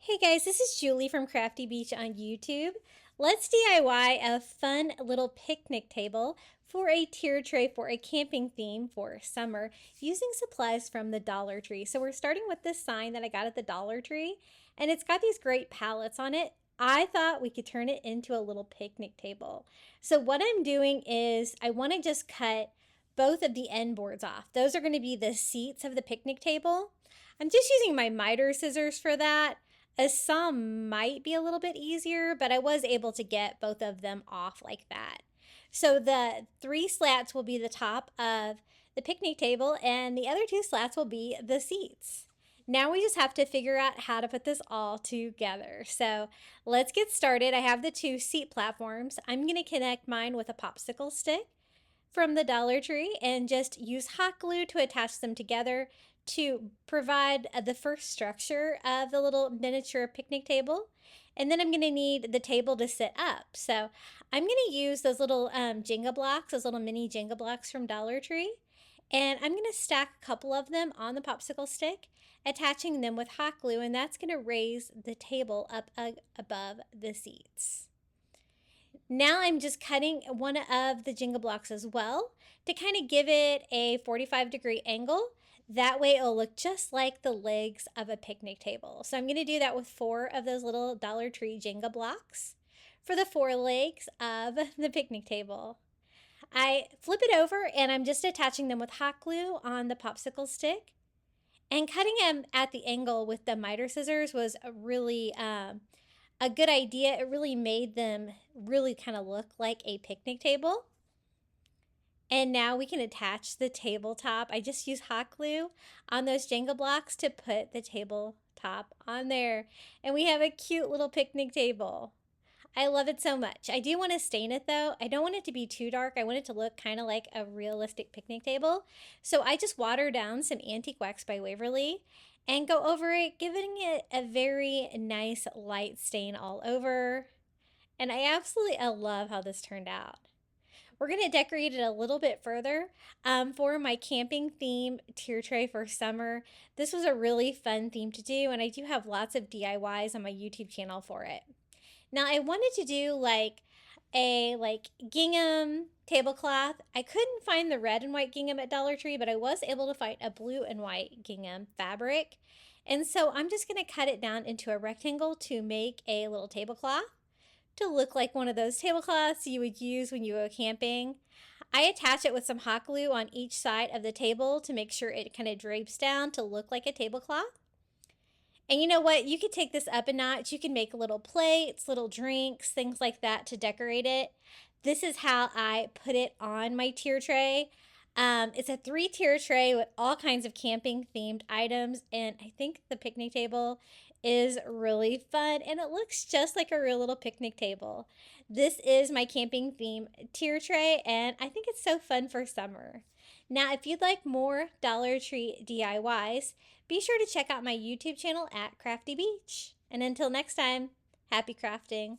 Hey guys, this is Julie from Crafty Beach on YouTube. Let's DIY a fun little picnic table for a tier tray for a camping theme for summer using supplies from the Dollar Tree. So we're starting with this sign that I got at the Dollar Tree, and it's got these great pallets on it. I thought we could turn it into a little picnic table. So what I'm doing is I want to just cut both of the end boards off. Those are going to be the seats of the picnic table. I'm just using my miter scissors for that. Some might be a little bit easier, but I was able to get both of them off like that. So the three slats will be the top of the picnic table, and the other two slats will be the seats. Now we just have to figure out how to put this all together. So let's get started. I have the two seat platforms. I'm going to connect mine with a popsicle stick from the Dollar Tree and just use hot glue to attach them together to provide the first structure of the little miniature picnic table. And then I'm going to need the table to sit up. So I'm going to use those little Jenga blocks, those little mini Jenga blocks from Dollar Tree. And I'm going to stack a couple of them on the popsicle stick, attaching them with hot glue, and that's going to raise the table up above the seats. Now I'm just cutting one of the Jenga blocks as well to kind of give it a 45-degree angle. That way it'll look just like the legs of a picnic table. So I'm going to do that with 4 of those little Dollar Tree Jenga blocks for the 4 legs of the picnic table. I flip it over and I'm just attaching them with hot glue on the popsicle stick. And cutting them at the angle with the miter scissors was a good idea. It really made them really kind of look like a picnic table. And now we can attach the tabletop. I just use hot glue on those Jenga blocks to put the tabletop on there. And we have a cute little picnic table. I love it so much. I do want to stain it though. I don't want it to be too dark. I want it to look kind of like a realistic picnic table. So I just water down some antique wax by Waverly and go over it, giving it a very nice light stain all over. And I absolutely love how this turned out. We're going to decorate it a little bit further for my camping theme tier tray for summer. This was a really fun theme to do, and I do have lots of DIYs on my YouTube channel for it. Now I wanted to do like a gingham tablecloth. I couldn't find the red and white gingham at Dollar Tree, but I was able to find a blue and white gingham fabric. And so I'm just going to cut it down into a rectangle to make a little tablecloth to look like one of those tablecloths you would use when you go camping. I attach it with some hot glue on each side of the table to make sure it kind of drapes down to look like a tablecloth. And you know what? You could take this up a notch. You can make little plates, little drinks, things like that to decorate it. This is how I put it on my tier tray. It's a 3-tier tray with all kinds of camping themed items, and I think the picnic table is really fun, and it looks just like a real little picnic table. This is my camping theme tier tray, and I think it's so fun for summer. Now, if you'd like more Dollar Tree DIYs, be sure to check out my YouTube channel at Crafty Beach. And until next time, happy crafting.